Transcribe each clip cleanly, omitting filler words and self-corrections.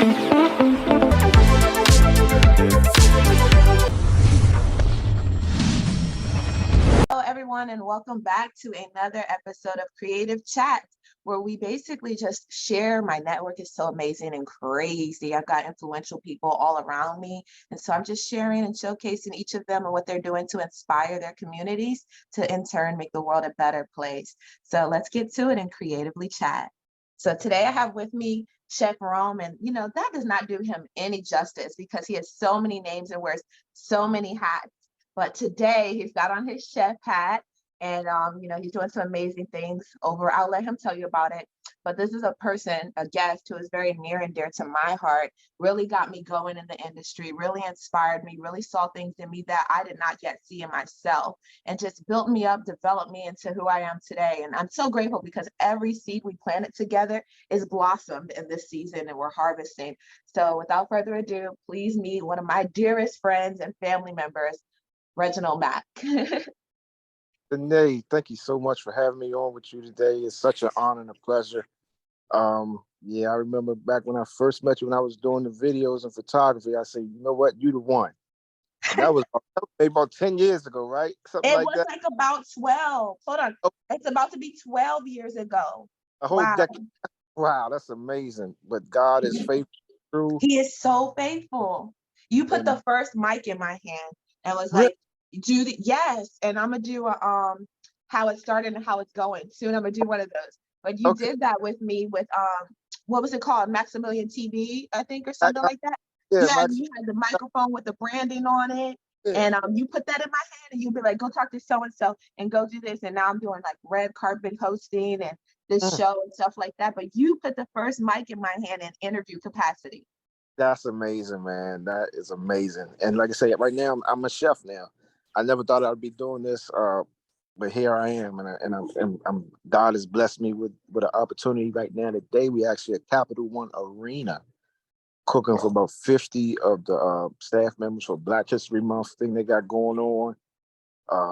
Hello, everyone, and welcome back to another episode of Creative Chat, where we basically just share. My network is so amazing and crazy. I've got influential people all around me, and so I'm just sharing and showcasing each of them and what they're doing to inspire their communities to, in turn, make the world a better place. So let's get to it and creatively chat. So today I have with me Chef ROM, and that does not do him any justice because he has so many names and wears so many hats. But today he's got on his chef hat, and he's doing some amazing things over. I'll let him tell you about it. But this is a guest who is very near and dear to my heart, really got me going in the industry, really inspired me, really saw things in me that I did not yet see in myself, and just built me up, developed me into who I am today. And I'm so grateful because every seed we planted together is blossomed in this season, and we're harvesting. So without further ado, please meet one of my dearest friends and family members, Reginald Mack. Danae, thank you so much for having me on with you today. It's such an honor and a pleasure. Yeah, I remember back when I first met you, when I was doing the videos and photography, I said, you know what, you the one. And that was maybe about 10 years ago, right? Something It like was that. like about 12. Hold on. Oh, It's about to be 12 years ago. a whole Wow. decade. Wow, that's amazing. But God is faithful, true. He is so faithful. You put And the first mic in my hand and was really, like, yes, and I'm gonna do a how it started and how it's going. Soon I'm gonna do one of those. But you okay. did that with me with what was it called? Maximilian TV, I think, or something like that. Yeah, Yeah, Max. you had the microphone with the branding on it. Yeah. And you put that in my hand and you'd be like, go talk to so and so and go do this. And now I'm doing like red carpet hosting and this Mm, show and stuff like that. But you put the first mic in my hand in interview capacity. that's amazing, man. That is amazing. And like I say, right now I'm a chef now. I never thought I'd be doing this, but here I am, and God has blessed me with an opportunity right now. Today we actually at Capital One Arena cooking for about 50 of the staff members for Black History Month thing they got going on.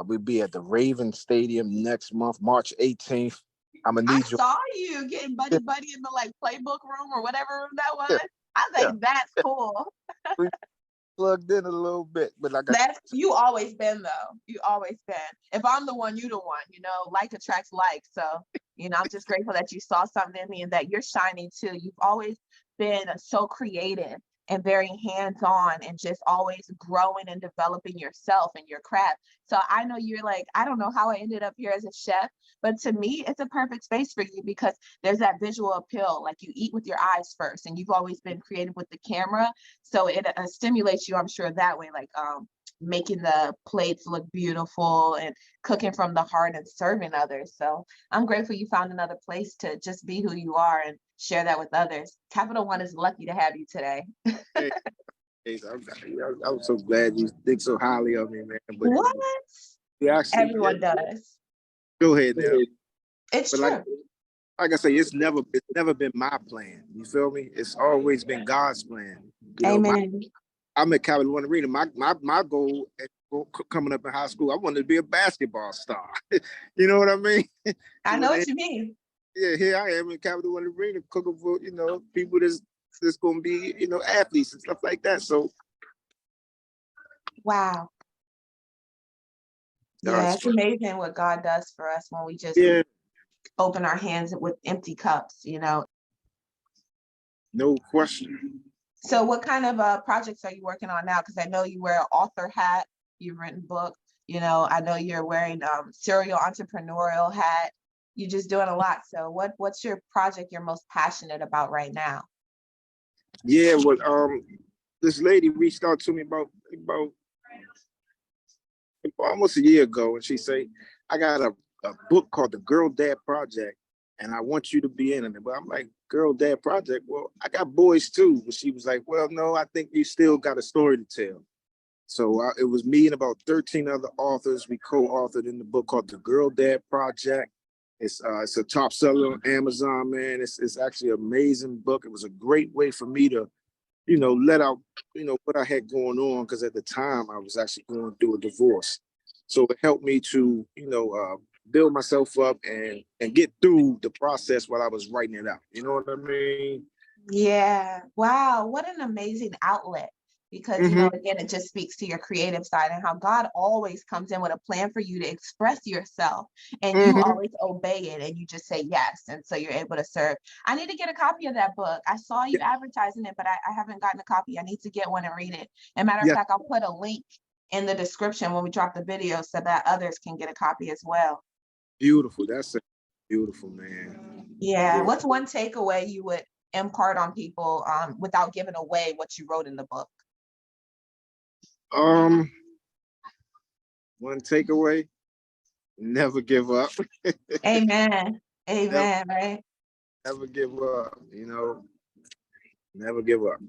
We'll be at the Raven Stadium next month, March 18th. I'm gonna I need you. saw you getting buddy buddy in the like playbook room or whatever room that Yeah, was. I was yeah. like, that's cool. We plugged in a little bit, but like I That's you always been though. You always been. If I'm the one, you the one. Like attracts like. So I'm just grateful that you saw something in me and that you're shining too. You've always been so creative and very hands-on and just always growing and developing yourself and your craft. So I know you're like, I don't know how I ended up here as a chef, but to me, it's a perfect space for you because there's that visual appeal. Like you eat with your eyes first, and you've always been creative with the camera. So it stimulates you, I'm sure, that way, like making the plates look beautiful and cooking from the heart and serving others. So I'm grateful you found another place to just be who you are and share that with others. Capital One is lucky to have you today. hey, I'm so glad you think so highly of me, man. But What? you actually, yeah, Everyone does. go ahead now. It's But true. like I say, it's never been my plan. You feel me? It's always been God's plan. Amen. I'm at Capital One Arena. My goal coming up in high school, I wanted to be a basketball star. You know what I mean? I So know what you mean. yeah, here I am in Capital One Arena cooking for people that's going to be athletes and stuff like that. So Wow. Yeah, it's amazing what God does for us when we just yeah, open our hands with empty cups. no question. So what kind of projects are you working on now? Because I know you wear an author hat, you've written books, I know you're wearing serial entrepreneurial hat. You're just doing a lot. So what's your project you're most passionate about right now? Yeah, well, this lady reached out to me about almost a year ago, and she say, I got a book called The Girl Dad Project, and I want you to be in it. But I'm like, Girl Dad Project? Well, I got boys too. But she was like, well, no, I think you still got a story to tell. So it was me and about 13 other authors. We co-authored in the book called The Girl Dad Project. It's a top seller on Amazon, man. It's actually an amazing book. It was a great way for me to let out, what I had going on, because at the time I was actually going through a divorce. So it helped me to, build myself up and get through the process while I was writing it out. You know what I mean? Yeah. Wow. What an amazing outlet. Because, Hmm. again, it just speaks to your creative side and how God always comes in with a plan for you to express yourself and you Hmm. always obey it and you just say yes. And so you're able to serve. I need to get a copy of that book. I saw you advertising it, but I haven't gotten a copy. I need to get one and read it. And matter of Yes, fact, I'll put a link in the description when we drop the video so that others can get a copy as well. beautiful. That's beautiful, man. Yeah. Yeah. What's one takeaway you would impart on people without giving away what you wrote in the book? Um, one takeaway: never give up. Amen. Never, Amen. Right. never give up. Never give up.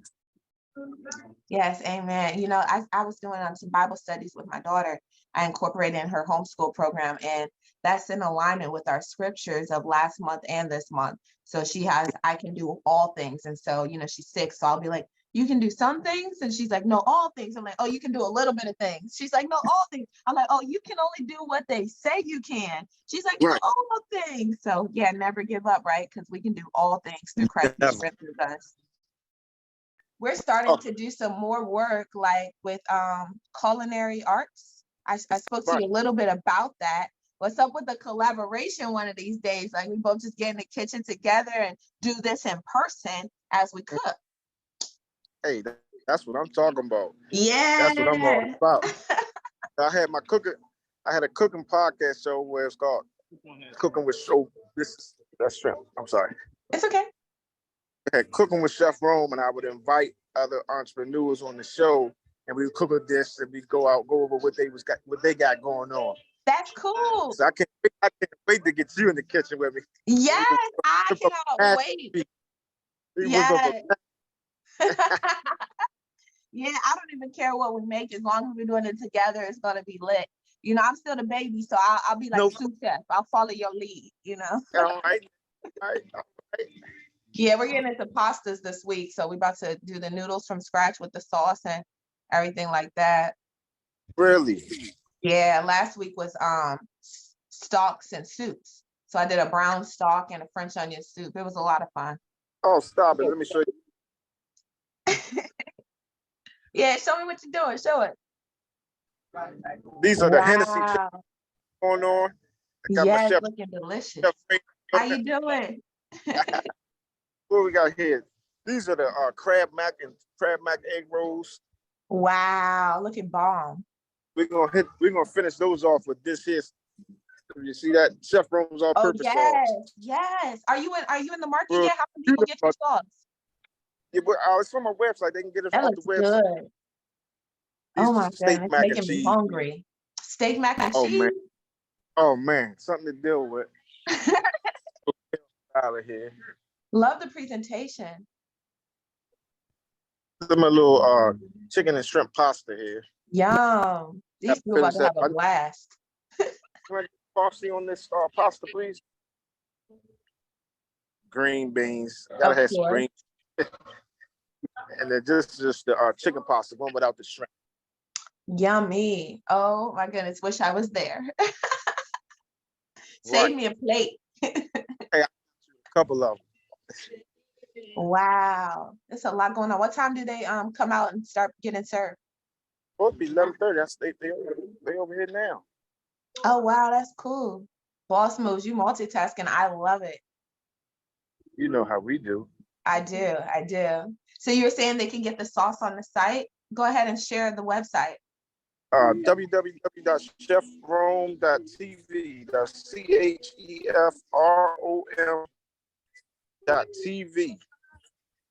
Yes. Amen. I was doing some Bible studies with my daughter. I incorporated in her homeschool program, and that's in alignment with our scriptures of last month and this month. So she has, I can do all things. And so, she's 6. So I'll be like, you can do some things. And she's like, no, all things. I'm like, oh, you can do a little bit of things. She's like, no, all things. I'm like, oh, you can only do what they say you can. She's like, no, Right. all things. So yeah, never give up, right? Because we can do all things through Christ who Never. strengthens us. We're starting Oh, to do some more work like with culinary arts. I spoke to right. you a little bit about that. What's up with the collaboration one of these days? Like we both just get in the kitchen together and do this in person as we cook. Hey, that's what I'm talking about. That's what I'm all Yeah. about. I had my cooking. I had a cooking podcast show where it's called Cooking with Show. That's shrimp. I'm sorry. It's okay. I had Cooking with Chef Rome, and I would invite other entrepreneurs on the show, and we would cook a dish, and we go over what they got going on. That's cool. So I can't wait to get you in the kitchen with me. And Yes, we can I whip up cannot a wait. we whip up Yes. Yeah, I don't even care what we make as long as we're doing it together. It's gonna be lit. I'm still the baby, so I'll be like no. sous chef. I'll follow your lead. All right, all right, all right. Yeah, we're getting into pastas this week, so we're about to do the noodles from scratch with the sauce and everything like that. Really? Yeah, last week was stalks and soups. So I did a brown stalk and a French onion soup. It was a lot of fun. Oh, stop it! Let me show you. Yeah, show me what you're doing. Show it. These are the Hennessy chips Wow. going on. I got my Yes, looking delicious. chef. How you doing? What we got here? These are the crab mac egg rolls. Wow, looking bomb. We're gonna finish those off with this here. You see that Chef Rome's Oh all-purpose yes, sauce. yes. Are you in the market Well, yet? How can people get your sauce? yeah, but it's from my website. They can get it That off the looks website. good. Oh These my are steak goodness, mac and making me cheese. hungry. Steak mac and Oh man, cheese. something to deal with out of here. Love the presentation. This is my little chicken and shrimp pasta here. Yum. I These people about finished to that. have a blast. Parsley on this pasta, please. Green beans. Gotta Of have some course. green. And then just the chicken pasta, one without the shrimp. Yummy. Oh my goodness. Wish I was there. Save Right. me a plate. Hey, a couple of them. Wow. There's a lot going on. What time do they come out and start getting served? Supposed to be 11:30. They over here now. Oh wow, that's cool. Boss moves, you multitasking. I love it. You know how we do. I do. I do. So you were saying they can get the sauce on the site? Go ahead and share the website. www.chefrome.tv. That's CHEFROM.tv.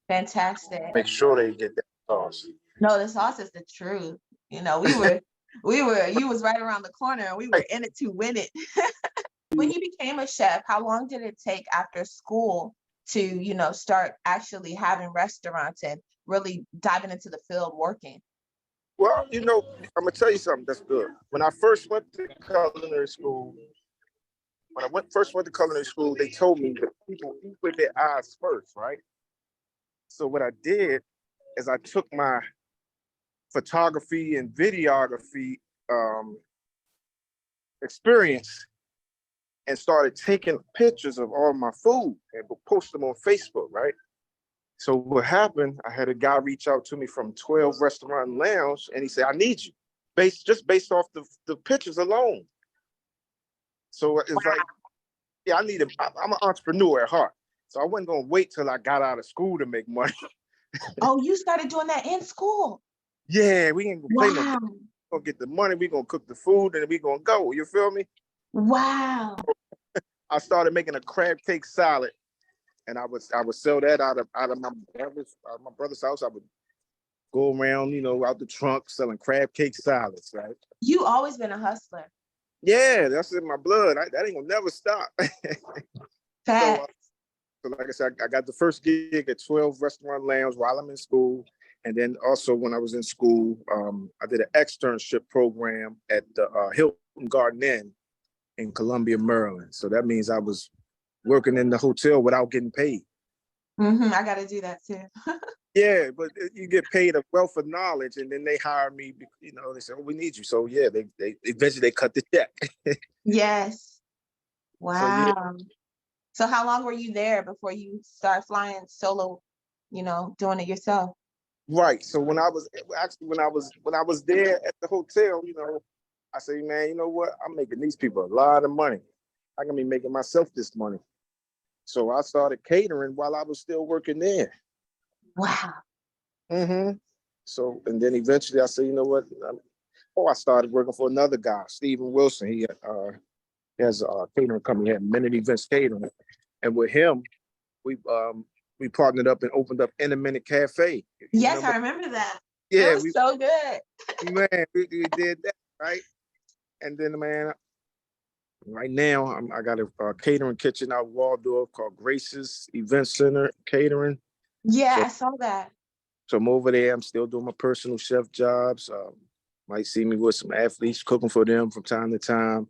Fantastic. Make sure they get that sauce. No, the sauce is the truth. You was right around the corner and we were in it to win it. When you became a chef, how long did it take after school to, start actually having restaurants and really diving into the field working? Well, I'm gonna tell you something that's good. When I first went to culinary school, they told me that people eat with their eyes first, right? So what I did is I took my photography and videography experience and started taking pictures of all my food and post them on Facebook, right? So what happened, I had a guy reach out to me from 12 Restaurant and Lounge, and he said, I need you, based off the pictures alone. So it's like, yeah, I'm an entrepreneur at heart. So I wasn't gonna wait till I got out of school to make money. Oh, you started doing that in school? Yeah, we ain't gonna play no. Wow. We're gonna get the money, we gonna cook the food, and we gonna go. You feel me? Wow. I started making a crab cake salad, and I would sell that out of my brother's house. I would go around, out the trunk selling crab cake salads, right? You always been a hustler. Yeah, that's in my blood. That ain't gonna never stop. So, so like I said, I got the first gig at 12 Restaurant Lounge while I'm in school. And then also when I was in school, I did an externship program at the Hilton Garden Inn in Columbia, Maryland. So that means I was working in the hotel without getting paid. I got to do that too. Yeah, but you get paid a wealth of knowledge, and then they hire me. They say, "Oh, we need you." So yeah, they eventually they cut the check. Yes. So Wow. yeah. So how long were you there before you start flying solo, doing it yourself? Right. So when I was there at the hotel, I say, man, you know what? I'm making these people a lot of money. I can be making myself this money. So I started catering while I was still working there. Wow. So, and then eventually I said, you know what? I started working for another guy, Stephen Wilson. He has a catering company, he had Minute Events Catering. And with him, we partnered up and opened up In a Minute Cafe. Yes, I remember that. Yeah, it was so good. Man, we did that, right? And then, man, right now I got a catering kitchen out Waldorf called Grace's Event Center Catering. Yeah, I saw that. So I'm over there. I'm still doing my personal chef jobs. Might see me with some athletes cooking for them from time to time.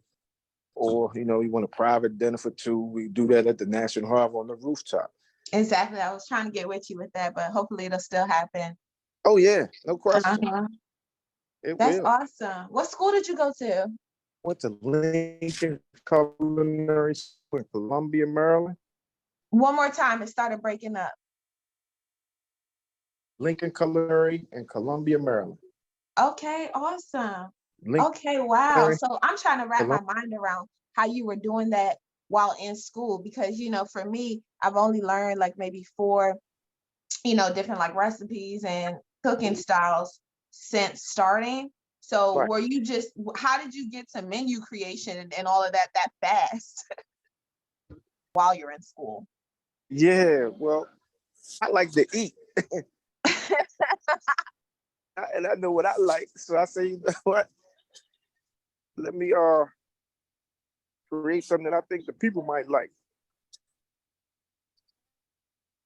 Or, you want a private dinner for two. We do that at the National Harbor on the rooftop. Exactly. I was trying to get with you with that, but hopefully it'll still happen. Oh, yeah. No question. That's awesome. What school did you go to? Went to Lincoln Culinary School in Columbia, Maryland. One more time, it started breaking up. Lincoln Culinary in Columbia, Maryland. Okay, awesome. Lincoln Okay, wow. Culinary, So I'm trying to wrap my mind around how you were doing that while in school, because, for me, I've only learned like maybe 4, different like recipes and cooking styles since starting. So right. How did you get to menu creation and all of that fast while you're in school? Yeah, well, I like to eat. And I know what I like. So I say, you know what? Let me create something that I think the people might like.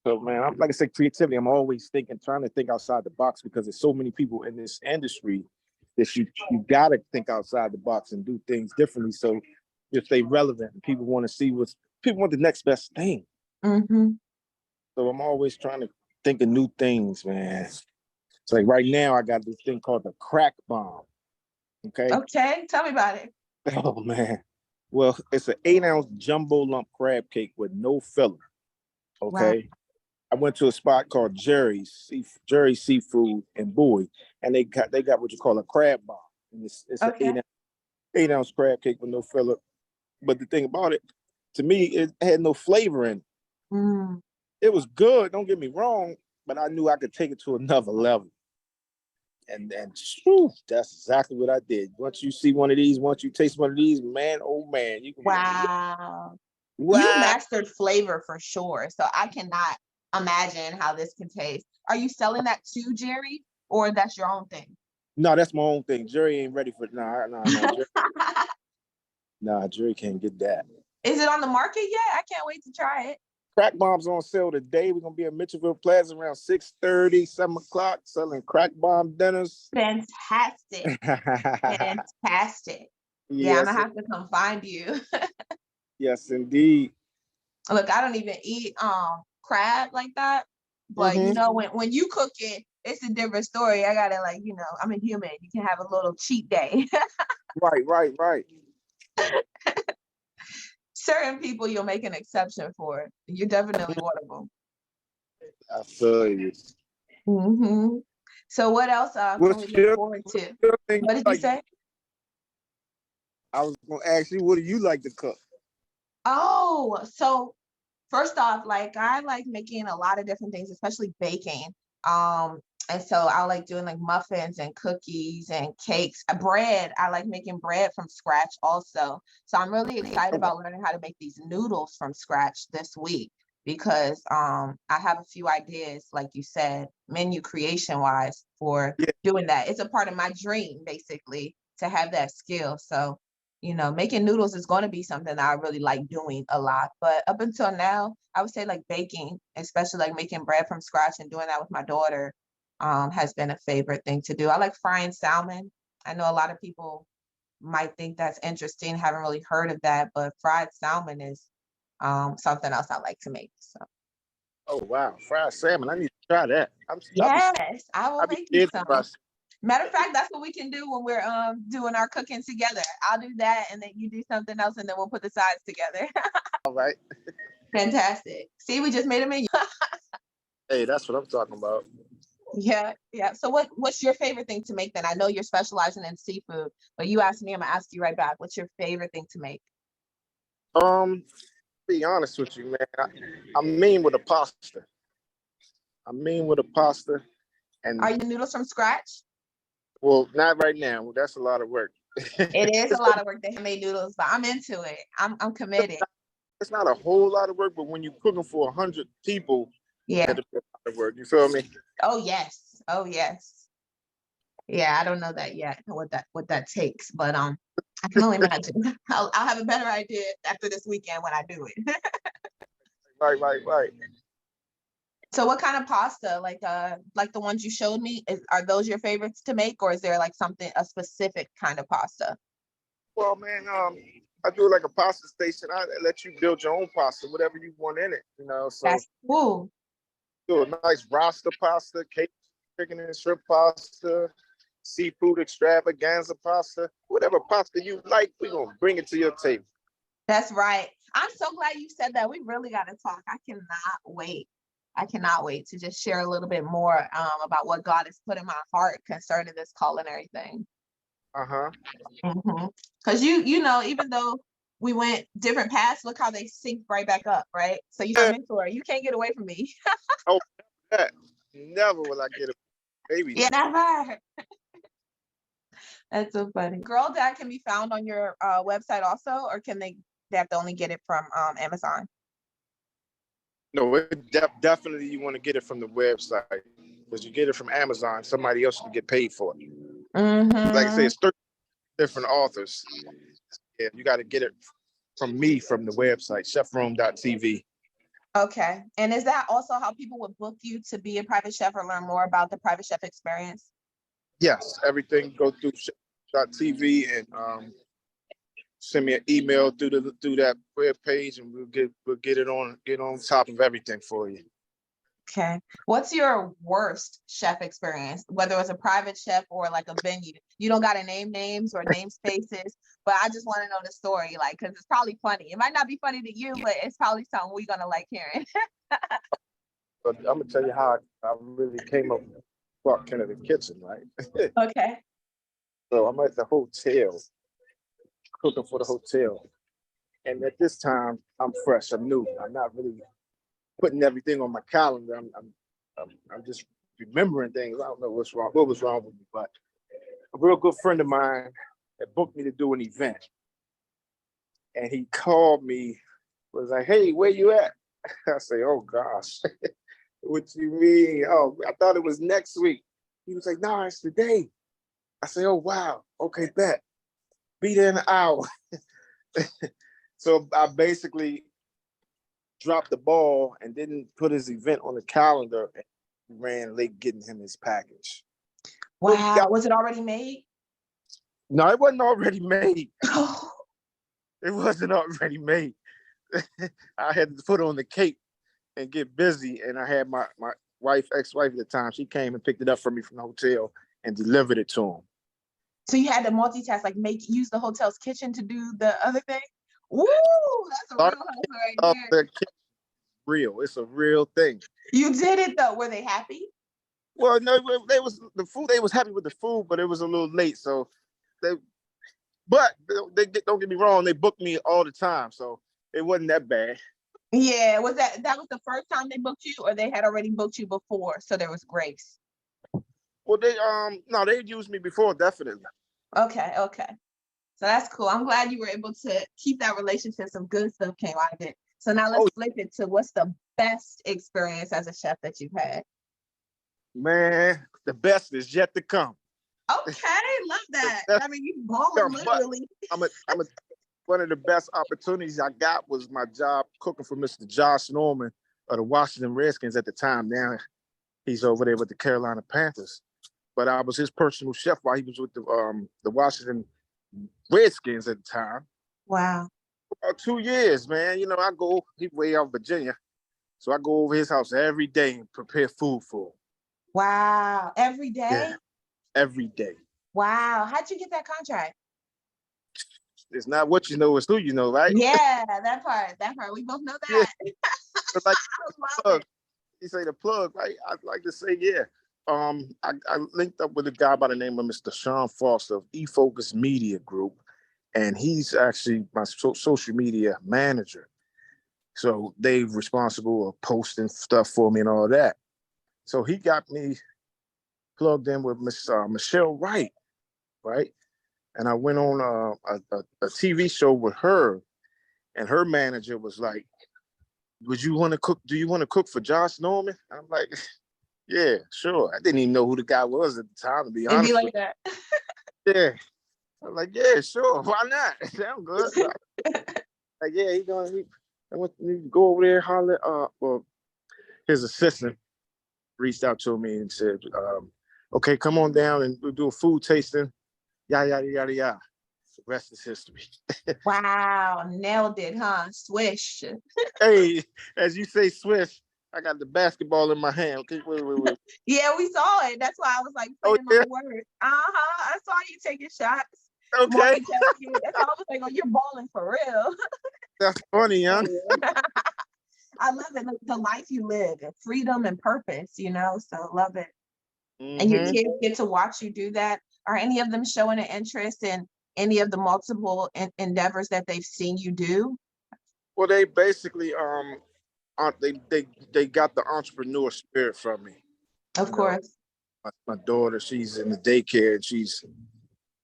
So man, like I said, creativity, I'm always trying to think outside the box, because there's so many people in this industry that you gotta think outside the box and do things differently. So you stay relevant, and people want to see people want the next best thing. So I'm always trying to think of new things, man. It's like right now I got this thing called the crack bomb. Okay, tell me about it. Oh man. Well, it's an 8-ounce jumbo lump crab cake with no filler. Okay. Wow. I went to a spot called Jerry's Seafood in Bowie, and they got what you call a crab bomb. And it's an 8-ounce crab cake with no filler. But the thing about it, to me, it had no flavor in it. It was good, don't get me wrong, but I knew I could take it to another level. And whew, that's exactly what I did. Once you see one of these, once you taste one of these, man, oh man, you can. Wow. You mastered flavor for sure. So I cannot imagine how this can taste. Are you selling that to Jerry, or that's your own thing? No, that's my own thing. Jerry ain't ready for Jerry. Jerry can't get that. Is it on the market yet? I can't wait to try it. Crack bombs on sale today. We're gonna be at Mitchellville Plaza around 6:30, 7 o'clock, selling crack bomb dinners. Fantastic. Fantastic. Yeah, I'm gonna have to come find you. Yes, indeed. Look, I don't even eat crab like that. But when you cook it, it's a different story. I gotta I'm a human. You can have a little cheat day. Right. Certain people you'll make an exception for. You're definitely one of them. I feel you. Hmm. So what else can we What's look forward to? your thing What did you like? say? I was gonna ask you, what do you like to cook? Oh, so first off, like I like making a lot of different things, especially baking. Um, and so I like doing like muffins and cookies and cakes. Bread, I like making bread from scratch also. So I'm really excited about learning how to make these noodles from scratch this week because I have a few ideas, like you said, menu creation wise for Yeah. doing that. It's a part of my dream, basically, to have that skill. So making noodles is going to be something that I really like doing a lot. But up until now, I would say like baking, especially like making bread from scratch and doing that with my daughter, has been a favorite thing to do. I like frying salmon. I know a lot of people might think that's interesting, haven't really heard of that, but fried salmon is something else I like to make. So Oh wow, fried salmon. I need to try that. yes, I will I'll be make you scared to some. try. Matter of fact, that's what we can do when we're doing our cooking together. I'll do that and then you do something else and then we'll put the sides together. All right. Fantastic. See, we just made a menu. Hey, that's what I'm talking about. Yeah, yeah. So what's your favorite thing to make then? I know you're specializing in seafood, but you asked me, I'm gonna ask you right back. What's your favorite thing to make? Be honest with you, man. I'm mean with a pasta. I'm mean with a pasta, and Are you noodles from scratch? well, not right now. That's a lot of work. It is a it's, lot of work to make noodles, but I'm into it. I'm committed. it's not a whole lot of work, but when you're cooking for 100 people, Yeah. it'll be a lot of work. You feel me? Oh yes. Oh yes. Yeah, I don't know that yet, what that takes, but I can only imagine. I'll have a better idea after this weekend when I do it. Right. So what kind of pasta, like the ones you showed me, are those your favorites to make, or is there like a specific kind of pasta? Well, man, I do like a pasta station. I let you build your own pasta, whatever you want in it. So That's cool. do a nice roster pasta, cake, chicken and shrimp pasta, seafood extravaganza pasta, whatever pasta you like, we're gonna bring it to your table. That's right. I'm so glad you said that. We really got to talk. I cannot wait. I cannot wait to just share a little bit more about what God has put in my heart concerning this culinary thing. Uh-huh. Because even though we went different paths, look how they sync right back up, right? So you're my Yeah. mentor. You can't get away from me. Oh, that. Never will I get a baby. Yeah, never. That's so funny. Girl Dad can be found on your website also, or they have to only get it from Amazon? No, definitely you want to get it from the website. Because you get it from Amazon, somebody else can get paid for it. Like I say, it's 30 different authors. Yeah, you got to get it from me from the website, chefroom.tv. Okay. And is that also how people would book you to be a private chef or learn more about the private chef experience? Yes, everything go through chef.tv and send me an email through that web page, and we'll get on top of everything for you. Okay. What's your worst chef experience, whether it's a private chef or like a venue? You don't got to name names or name spaces, but I just want to know the story, like, because it's probably funny. It might not be funny to you, but it's probably something we're going to like hearing. But I'm gonna tell you how I really came up walked into the kitchen, right? Okay. So I'm at the hotel, cooking for the hotel. And at this time, I'm fresh, I'm new. I'm not really putting everything on my calendar. I'm just remembering things. I don't know what was wrong with me, but a real good friend of mine had booked me to do an event. And he called me, was like, hey, where you at? I say, oh gosh, what you mean? Oh, I thought it was next week. He was like, no, it's today. I say, oh wow, okay, bet. Be there in an hour. So I basically dropped the ball and didn't put his event on the calendar and ran late getting him his package. Wow. Was it already made? No, it wasn't already made. Oh, It wasn't already made. I had to put on the cape and get busy. And I had my ex-wife at the time, she came and picked it up for me from the hotel and delivered it to him. so you had to multitask, like use the hotel's kitchen to do the other thing? Ooh, that's a real hustle right there. real. It's a real thing. You did it though. Were they happy? Well, no, they was the food. They was happy with the food, but it was a little late. So they, but they don't get me wrong. They booked me all the time, so it wasn't that bad. Yeah. Was that was the first time they booked you, or they had already booked you before? So there was grace. Well, they no, they used me before, definitely. Okay. Okay. So that's cool. I'm glad you were able to keep that relationship. Some good stuff came out of it. So now let's Oh flip it to what's the best experience as a chef that you've had? man, the best is yet to come. Okay, love The that. best I mean, you balling come, but literally. I'm a one of the best opportunities I got was my job cooking for Mr. Josh Norman of the Washington Redskins at the time. Now he's over there with the Carolina Panthers. But I was his personal chef while he was with the Washington Redskins at the time. Wow. About 2 years, man. You know, I go, he way out Virginia. So I go over his house every day and prepare food for him. Wow. Every Yeah, day? every day. Wow. How'd you get that contract? It's not what you know, it's who you know, right? Yeah, that part. That part. We both know Yeah. that. Like I love plug. it. You say the plug, right? I'd like to say, yeah. I linked up with a guy by the name of Mr. Sean Foster of eFocus Media Group, and he's actually my social media manager. So they're responsible of posting stuff for me and all that. So he got me plugged in with Miss Michelle Wright, right? And I went on a TV show with her, and her manager was like, "Would you want to cook? Do you want to cook for Josh Norman?" I'm like, "Yeah, sure." I didn't even know who the guy was at the time, to be It'd be honest like with that. you. Yeah, I'm like, "Yeah, sure. Why not? Sound good." Like, yeah, I want to go over there, holler. Well, his assistant reached out to me and said, "Okay, come on down and we'll do a food tasting." Yada yada yada yada. The rest is history. Wow. Nailed it, huh? Swish. Hey, as you say, Swiss, I got the basketball in my hand. Okay, wait. Yeah, we saw it. That's why I was like Oh playing on yeah, the word. Uh-huh. I saw you taking shots, okay. multitasking. That's why I was like, oh, you're balling for real. That's funny, huh? I love it. The life you live, and freedom and purpose, so love it. And your Mm-hmm. kids get to watch you do that. Are any of them showing an interest in any of the multiple endeavors that they've seen you do? Well, they basically they got the entrepreneur spirit from me. Of You know, course. my daughter, she's in the daycare and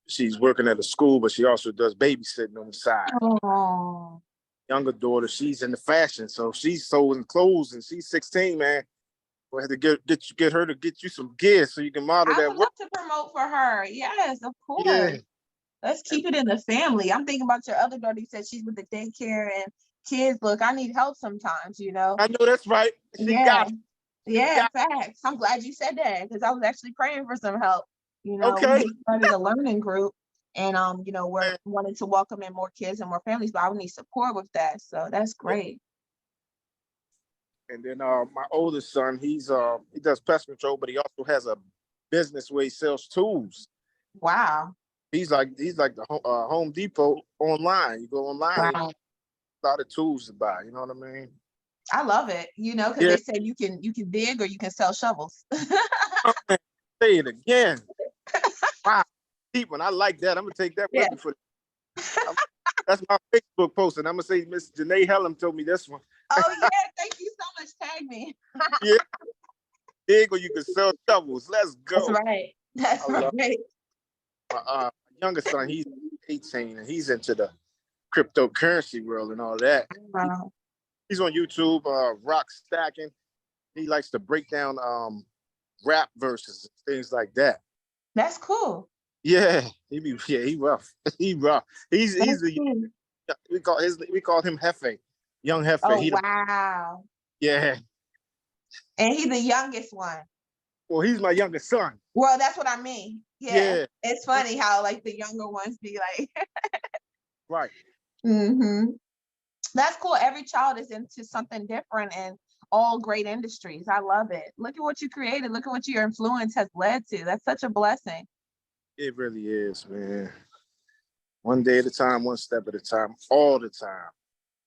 she's working at a school, but she also does babysitting on the side. Oh, Younger daughter, she's in the fashion, so she's sewing clothes and she's 16, man. We had to get her to get you some gear so you can model I that would work. love to promote for her. Yes, of course. Yeah, Let's keep it in the family. I'm thinking about your other daughter. You said she's with the daycare and kids. Look, I need help sometimes. I know that's right. She Yeah, got it. She yeah, got facts. I'm glad you said that because I was actually praying for some help. it. We Okay. just started a learning group and we're Man, wanting to welcome in more kids and more families, but I would need support with that. So that's great. and then my oldest son, he does pest control, but he also has a business where he sells tools. Wow. He's like the Home Depot online. You go online and Wow. a lot of tools to buy. You know what I mean? I love it, because Yeah. they say you can dig or you can sell shovels. Oh, man, say it again. Wow. Deep one. I like that. I'm gonna take that Yeah. with me for. That's my Facebook post, and I'm gonna say Miss Janae Helen told me this one. Oh yeah, thank you so much. Tag me. Yeah, dig or you can sell shovels. Let's That's go. right. That's I love right. my youngest son. He's 18 and he's into the cryptocurrency world and all that. Wow. He's on YouTube, rock stacking. He likes to break down rap verses and things like that. That's cool. Yeah, he rough. He rough. He's That's the cool. we call him Hefe, young Hefe. Oh wow. Yeah. And he's the youngest one. Well, he's my youngest son. Well, that's what I mean. Yeah. Yeah, It's funny how like the younger ones be like, right. That's cool. Every child is into something different and all great industries. I love it. Look at what you created. Look at what your influence has led to. That's such a blessing. It really is, man. One day at a time, one step at a time, all the time.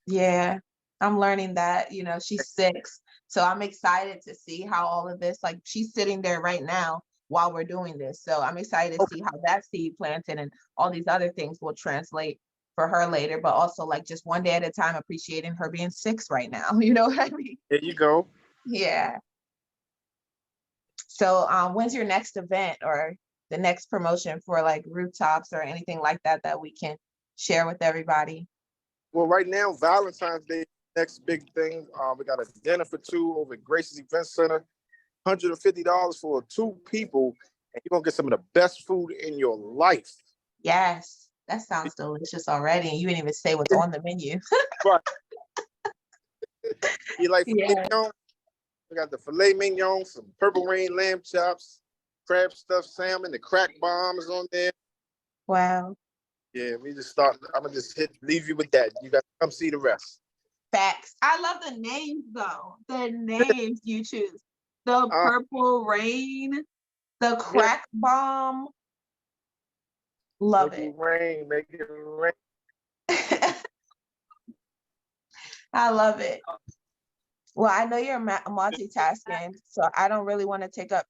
Yeah. I'm learning that, you know, she's 6. So I'm excited to see how all of this, like she's sitting there right now while we're doing this. So I'm excited to see how that seed planted and all these other things will translate for her later, but also like just one day at a time, appreciating her being 6 right now. You know what I mean? There you go. Yeah. So when's your next event or the next promotion for like rooftops or anything like that that we can share with everybody? Well, right now, Valentine's Day, next big thing. We got a dinner for 2 over at Grace's Event Center. $150 for 2 people, and you're gonna get some of the best food in your life. Yes, that sounds delicious already. And you didn't even say what's on the menu. Right. You like filet Yeah. mignon? We got the filet mignon, some purple rain lamb chops, crab stuffed salmon, the crack bomb is on there. Wow. Yeah, we just start. I'm gonna just leave you with that. You got to come see the rest. Facts. I love the names though. The names you choose. The purple rain, the crack bomb. Love make it. it rain, make it rain. I love it. Well, I know you're multitasking, so I don't really want to take up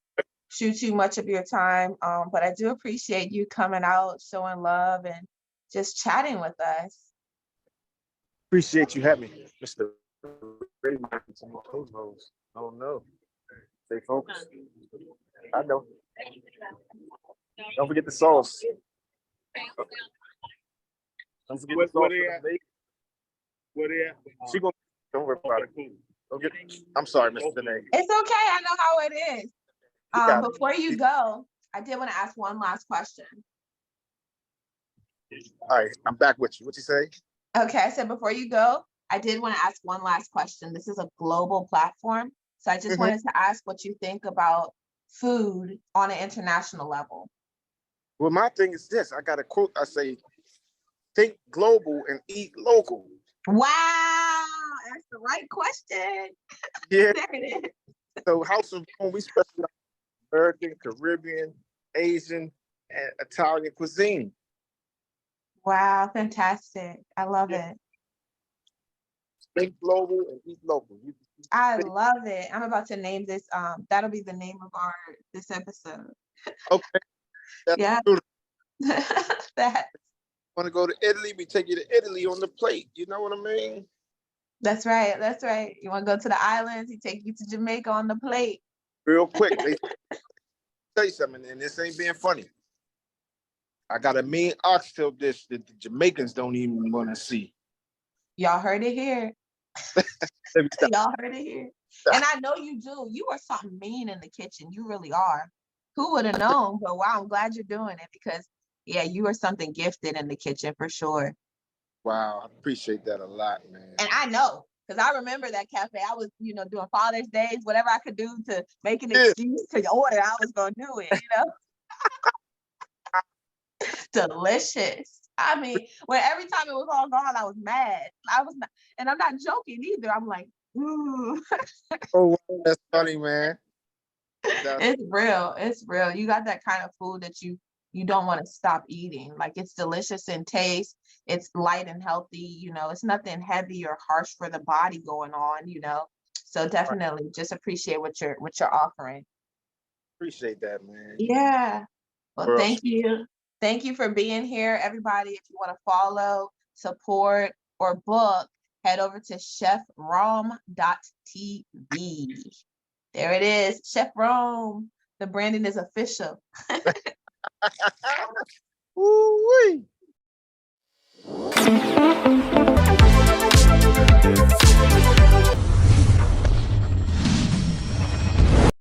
too much of your time. But I do appreciate you coming out, showing love, and just chatting with us. Appreciate you having me, Mr. Oh no. Stay focused. I know. Don't forget the sauce. Don't forget the sauce. Where they at? She gonna don't worry about it. Okay. I'm sorry, Mr. Danae. It's okay. I know how it is. Before you go, I did want to ask one last question. All right, I'm back with you. What you say? Okay, I said before you go, I did want to ask one last question. This is a global platform, so I just wanted to ask what you think about food on an international level. Well, my thing is this. I got a quote. I say, think global and eat local. Wow, that's the right question. Yeah. There it is. So House of Rome, we specialize in American, Caribbean, Asian, and Italian cuisine. Wow, fantastic. I love it. Think global and eat local. I love it. I'm about to name this. That'll be the name of this episode. Okay. That's yeah. That. Want to go to Italy? We take you to Italy on the plate. You know what I mean? That's right. That's right. You want to go to the islands? He take you to Jamaica on the plate. Real quick. They tell you something, and this ain't being funny. I got a mean oxtail dish that the Jamaicans don't even want to see. Y'all heard it here. Y'all heard it here. And I know you do. You are something mean in the kitchen. You really are. Who would have known? But wow, I'm glad you're doing it because, yeah, you are something gifted in the kitchen for sure. Wow, I appreciate that a lot, man. And I know, because I remember that cafe. I was, doing Father's Days, whatever I could do to make an excuse to order, I was going to do it, Delicious. I mean, when every time it was all gone, I was mad. I was not, and I'm not joking either. I'm like, ooh. Oh, that's funny, man. It's real. It's real. You got that kind of food that you don't want to stop eating. Like it's delicious in taste. It's light and healthy. It's nothing heavy or harsh for the body going on. So definitely just appreciate what you're offering. Appreciate that, man. Yeah. Well, thank you. Thank you for being here, everybody. If you want to follow, support, or book, head over to chefrom.tv. There it is, Chef Rome. The branding is official. Woo-wee.